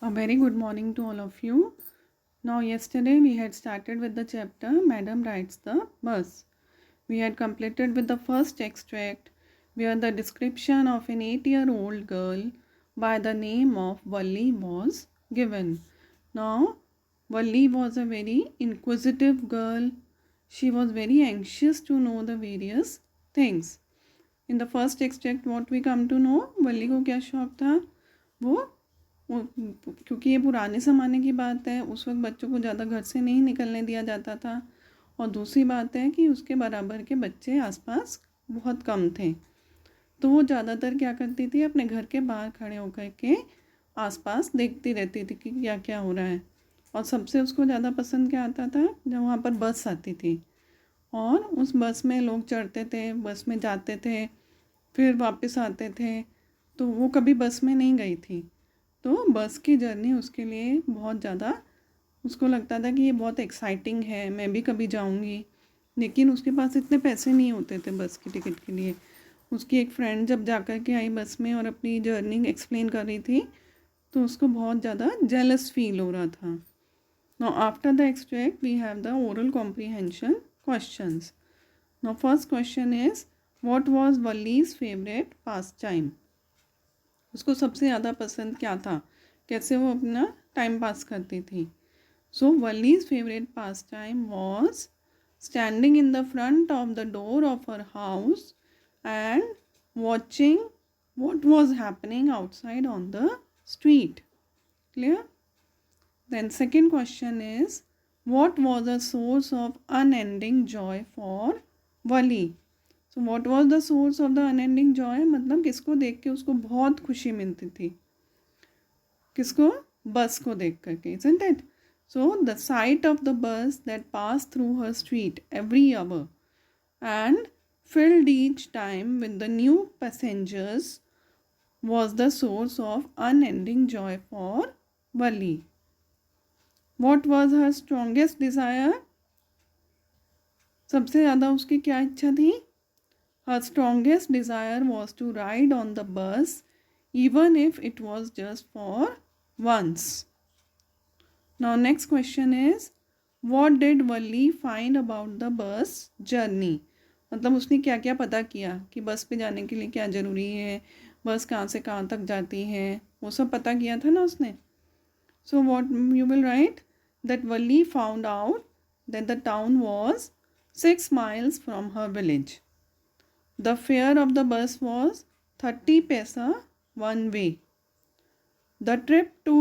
A very good morning to all of you. Now, yesterday we had started with the chapter Madam Rides the Bus. We had completed with the first extract where the description of an 8-year-old girl by the name of Valli was given. Now, Valli was a very inquisitive girl. She was very anxious to know the various things. In the first extract, what we come to know, Valli को क्या शौक था? वो क्योंकि ये पुराने ज़माने की बात है, उस वक्त बच्चों को ज़्यादा घर से नहीं निकलने दिया जाता था। और दूसरी बात है कि उसके बराबर के बच्चे आसपास बहुत कम थे, तो वो ज़्यादातर क्या करती थी, अपने घर के बाहर खड़े होकर के आसपास देखती रहती थी कि क्या क्या हो रहा है। और सबसे उसको ज़्यादा पसंद क्या आता था, जब वहाँ पर बस आती थी और उस बस में लोग चढ़ते थे, बस में जाते थे, फिर वापस आते थे। तो वो कभी बस में नहीं गई थी, तो बस की जर्नी उसके लिए बहुत ज़्यादा, उसको लगता था कि ये बहुत एक्साइटिंग है, मैं भी कभी जाऊंगी। लेकिन उसके पास इतने पैसे नहीं होते थे बस की टिकट के लिए। उसकी एक फ्रेंड जब जा कर के आई बस में और अपनी जर्नी एक्सप्लेन कर रही थी, तो उसको बहुत ज़्यादा जेलस फील हो रहा था। Now after the extract we have the oral comprehension questions. Now first question is, what was Valli's favourite pastime? उसको सबसे ज़्यादा पसंद क्या था, कैसे वो अपना टाइम पास करती थी? So Valli's favourite pastime was standing in the front of the door of her house and watching what was happening outside on the street. Clear? Then second question is, what was the source of unending joy for Wali? So what was the source of the unending joy? मतलब किसको देख के उसको बहुत खुशी मिलती थी? किसको? बस को देख करके, isn't it? So the sight of the bus that passed through her street every hour and filled each time with the new passengers was the source of unending joy for Valli. What was her strongest desire? सबसे ज़्यादा उसकी क्या इच्छा थी? Her strongest desire was to ride on the bus even if it was just for once. Now next question is, what did Valli find about the bus journey? मतलब उसने क्या क्या पता किया कि बस पे जाने के लिए क्या ज़रूरी है, बस कहाँ से कहाँ तक जाती है, वो सब पता किया था ना उसने. So what you will write, that Valli found out that the town was 6 miles from her village. The fare of the bus was 30 paisa one way. The trip to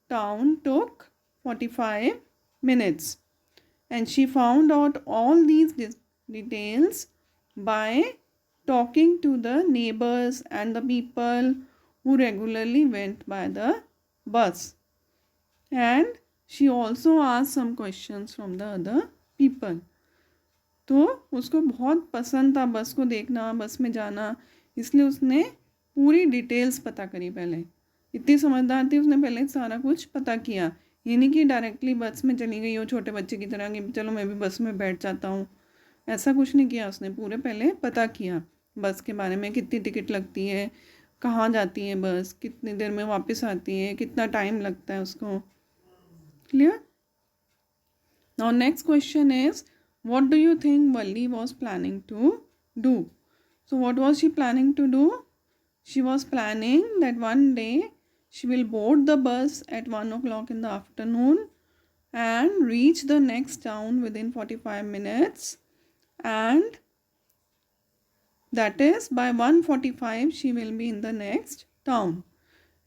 town took 45 minutes. And she found out all these details by talking to the neighbors and the people who regularly went by the bus. And she also asked some questions from the other people. तो उसको बहुत पसंद था बस को देखना, बस में जाना, इसलिए उसने पूरी डिटेल्स पता करी पहले. इतनी समझदार थी, उसने पहले सारा कुछ पता किया. ये नहीं कि डायरेक्टली बस में चली गई हो छोटे बच्चे की तरह कि चलो मैं भी बस में बैठ जाता हूँ. ऐसा कुछ नहीं किया उसने, पूरे पहले पता किया बस के बारे में, कितनी टिकट लगती है, कहाँ जाती है बस, कितनी देर में वापस आती है, कितना टाइम लगता है उसको. Clear? Now next question is, what do you think Valli was planning to do? So what was she planning to do? She was planning that one day she will board the bus at 1 o'clock in the afternoon and reach the next town within 45 minutes, and that is by 1:45 she will be in the next town.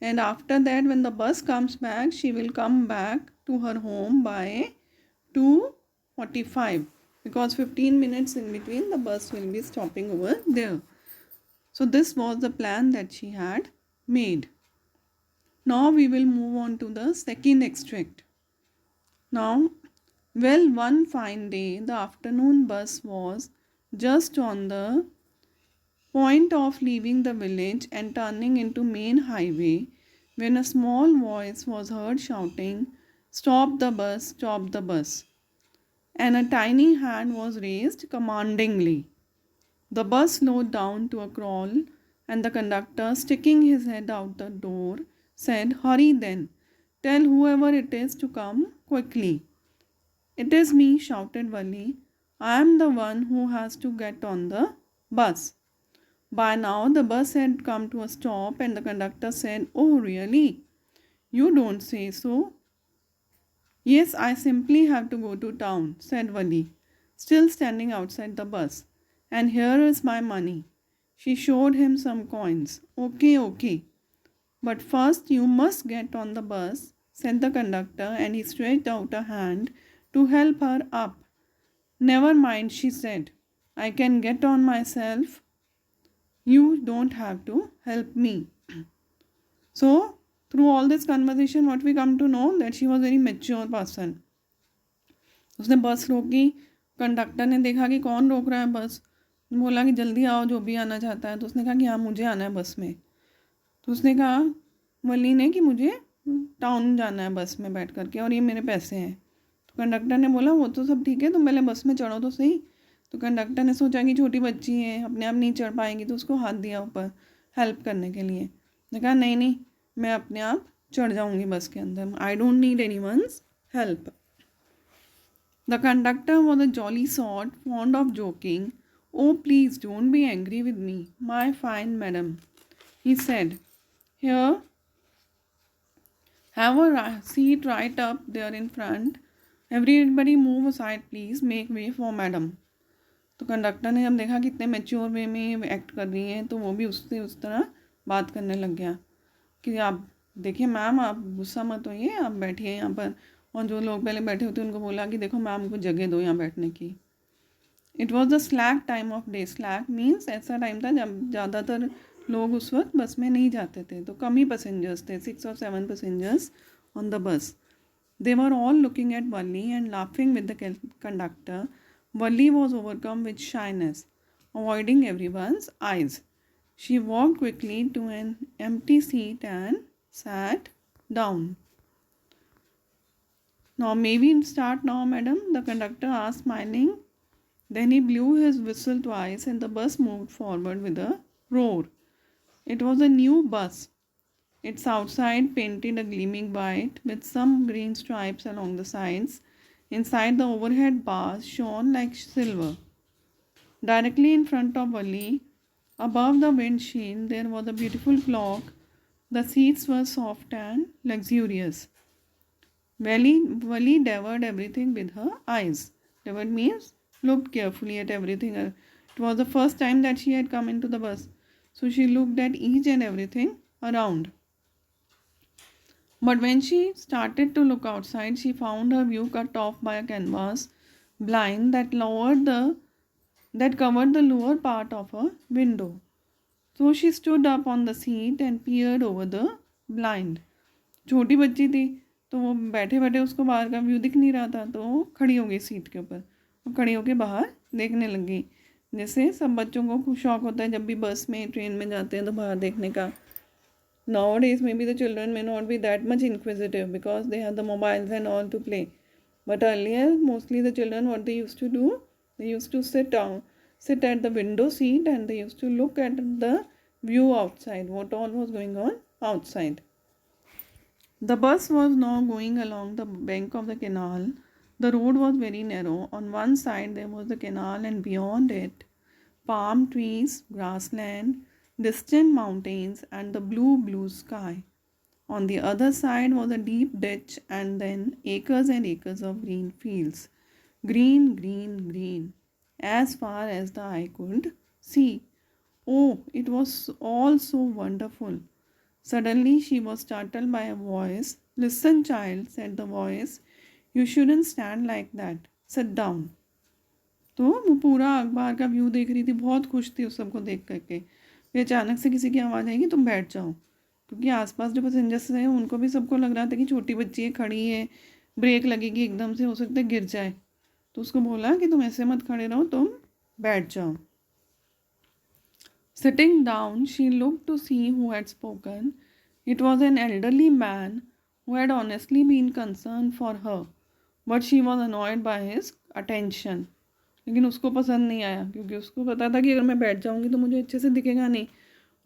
And after that, when the bus comes back, she will come back to her home by 2:45, because 15 minutes in between the bus will be stopping over there. So this was the plan that she had made. Now we will move on to the second extract. Now, well, one fine day, the afternoon bus was just on the point of leaving the village and turning into main highway when a small voice was heard shouting, "Stop the bus, stop the bus." And a tiny hand was raised commandingly. The bus slowed down to a crawl, and the conductor, sticking his head out the door, said, "Hurry then. Tell whoever it is to come quickly. It is me, shouted Valli. I am the one who has to get on the bus. By now the bus had come to a stop and the conductor said, "Oh, really? You don't say so." "Yes, I simply have to go to town," said Valli, still standing outside the bus. "And here is my money." She showed him some coins. "Okay, okay. But first you must get on the bus," said the conductor, and he stretched out a hand to help her up. "Never mind," she said. "I can get on myself. You don't have to help me." So, through all this conversation, what we come to know that she was very mature person. उसने बस रोकी. Conductor ने देखा कि कौन रोक रहा है बस, बोला कि जल्दी आओ जो भी आना चाहता है. तो उसने कहा कि हाँ मुझे आना है बस में. तो उसने कहा वली ने कि मुझे टाउन जाना है बस में बैठ करके और ये मेरे पैसे हैं. तो कंडक्टर ने बोला वो तो सब ठीक है, तुम पहले बस में चढ़ो तो सही. तो कंडक्टर ने सोचा कि छोटी बच्ची है, अपने आप नहीं चढ़ पाएगी, तो उसको हाथ दिया ऊपर हेल्प करने के लिए. ने कहा नहीं नहीं, मैं अपने आप चढ़ जाऊंगी बस के अंदर. I don't need anyone's help. The conductor was a jolly sort, fond of joking. "Oh, please don't be angry with me, my fine madam," he said. "Here, have a seat right up there in front. Everybody move aside, please. Make way for madam." तो conductor ने जब देखा कि इतने mature वे में act कर रही है, तो वो भी उससे उस तरह बात करने लग गया कि आप देखिए मैम, आप गुस्सा मत होइए, आप बैठिए यहाँ पर. और जो लोग पहले बैठे होते उनको बोला कि देखो मैम को जगह दो यहाँ बैठने की. It was the slack time of day. Slack means ऐसा टाइम था जब ज़्यादातर लोग उस वक्त बस में नहीं जाते थे, तो कम ही पैसेंजर्स थे, 6 or 7 passengers on the bus. They were all looking at Wali and laughing with the conductor. Valli was overcome with shyness, avoiding everyone's eyes. She walked quickly to an empty seat and sat down. "Now maybe start now, madam," the conductor asked, smiling. Then he blew his whistle twice and the bus moved forward with a roar. It was a new bus. Its outside painted a gleaming white with some green stripes along the sides. Inside, the overhead bars shone like silver. Directly in front of Valli, above the windshield, there was a beautiful clock. The seats were soft and luxurious. Valli devoured everything with her eyes. Devoured means looked carefully at everything. It was the first time that she had come into the bus, so she looked at each and everything around. But when she started to look outside, she found her view cut off by a canvas blind that covered the lower part of her window. So she stood up on the seat and peered over the blind. छोटी बच्ची थी तो वो बैठे बैठे उसको बाहर का व्यू दिख नहीं रहा था, तो वो खड़ी हो गई सीट के ऊपर और खड़ी होकर बाहर देखने लगी. जैसे सब बच्चों को शौक होता है जब भी बस में ट्रेन में जाते हैं तो बाहर देखने का. Nowadays, maybe the children may not be that much inquisitive because they have the mobiles and all to play. But earlier, mostly the children, what they used to do, they used to sit at the window seat and they used to look at the view outside, what all was going on outside. The bus was now going along the bank of the canal. The road was very narrow. On one side, there was the canal, and beyond it, palm trees, grassland, distant mountains, and the blue sky. On the other side was a deep ditch, and then acres and acres of green fields. Green, green, green, as far as the eye could see. Oh, it was all so wonderful. Suddenly she was startled by a voice. "Listen, child," said the voice. "You shouldn't stand like that. Sit down." तो वो पूरा अखबार का view देख रही थी, बहुत खुश थी उस सबको देख करके. फिर अचानक से किसी की आवाज़ आएगी, तुम बैठ जाओ. क्योंकि आसपास जो पैसेंजर्स हैं उनको भी सबको लग रहा था कि छोटी बच्ची है, खड़ी है, ब्रेक लगेगी एकदम से, हो सकता है गिर जाए. तो उसको बोला कि तुम ऐसे मत खड़े रहो, तुम बैठ जाओ. Sitting down, she looked to see who had spoken. It was an elderly man who had honestly been concerned for her, but she was annoyed by his attention. लेकिन उसको पसंद नहीं आया क्योंकि उसको पता था कि अगर मैं बैठ जाऊंगी तो मुझे अच्छे से दिखेगा नहीं,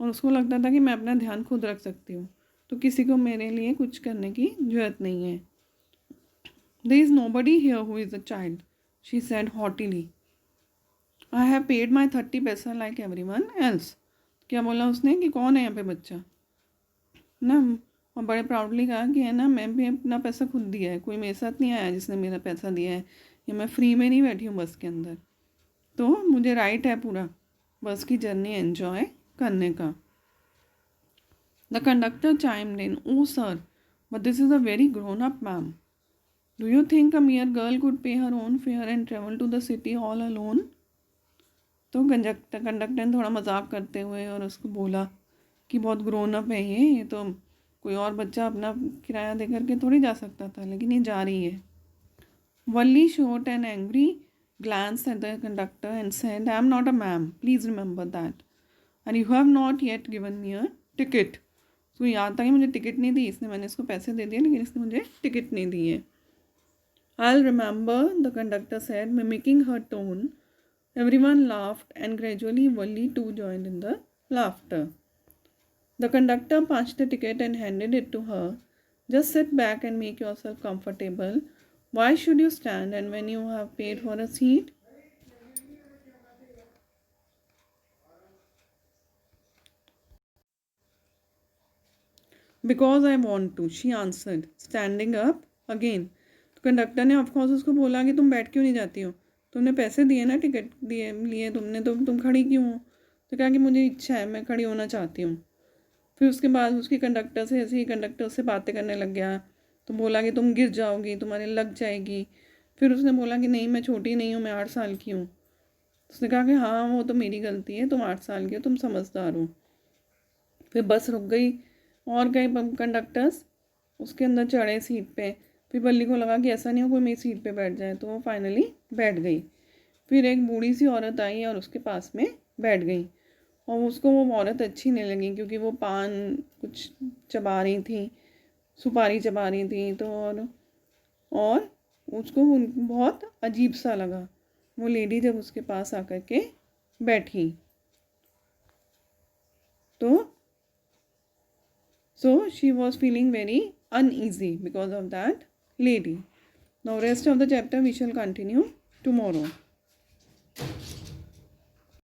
और उसको लगता था कि मैं अपना ध्यान खुद रख सकती हूँ. तो किसी को मेरे लिए कुछ करने की जरूरत नहीं है. There is nobody here who is a child, she said haughtily. I have paid my 30 पैसा like everyone else. क्या बोला उसने कि कौन है यहाँ पे बच्चा ना. और बड़े प्राउडली कहा कि है ना, मैं भी अपना पैसा खुद दिया है, कोई मेरे साथ नहीं आया जिसने मेरा पैसा दिया है, या मैं फ्री में नहीं बैठी हूँ बस के अंदर, तो मुझे राइट है पूरा बस की जर्नी एंजॉय करने का. The conductor chimed in, oh sir, but this is a very grown up ma'am. Do you think a mere girl could pay her own fare and travel to the city all alone. तो conductor ने थोड़ा मजाक करते हुए और उसको बोला कि बहुत ग्रोन अप है ये तो कोई और बच्चा अपना किराया दे करके थोड़ी जा सकता था, लेकिन ये जा रही है. Valli shot an angry glance at the conductor and said, I am not a ma'am, please remember that. And you have not yet given me a ticket. So याद था कि मुझे टिकट नहीं दी इसने, मैंने इसको पैसे दे दिए लेकिन इसने मुझे टिकट नहीं दी है. I'll remember, the conductor said, mimicking her tone. Everyone laughed and gradually Wally too joined in the laughter. The conductor punched the ticket and handed it to her. Just sit back and make yourself comfortable. Why should you stand and when you have paid for a seat? Because I want to, she answered, standing up again. तो conductor ने of course उसको बोला कि तुम बैठ क्यों नहीं जाती हो, तुमने पैसे दिए ना, टिकट दिए लिए तुमने, तो तुम खड़ी क्यों हो. तो कहा कि मुझे इच्छा है, मैं खड़ी होना चाहती हूँ. फिर उसके बाद उसकी कंडक्टर से ऐसे ही कंडक्टर से बातें करने लग गया. तो बोला कि तुम गिर जाओगी, तुम्हारे लग जाएगी. फिर उसने बोला कि नहीं, मैं छोटी नहीं हूँ, मैं 8 साल की हूँ. उसने कहा कि हाँ वो तो मेरी गलती है, तुम 8 साल की हो, तुम समझदार हो. फिर बस रुक गई और गए कंडक्टर्स उसके अंदर चढ़े सीट पे. फिर बल्ली को लगा कि ऐसा नहीं हो कोई मेरी सीट पे बैठ जाए, तो वो फाइनली बैठ गई. फिर एक बूढ़ी सी औरत आई और उसके पास में बैठ गई. और उसको वो औरत अच्छी नहीं लगी क्योंकि वो पान कुछ चबा रही थी, सुपारी चबा रही थी. तो और उसको बहुत अजीब सा लगा वो लेडी जब उसके पास आकर के बैठी. तो so she was feeling very uneasy because of that lady. Now rest of the chapter we shall continue tomorrow.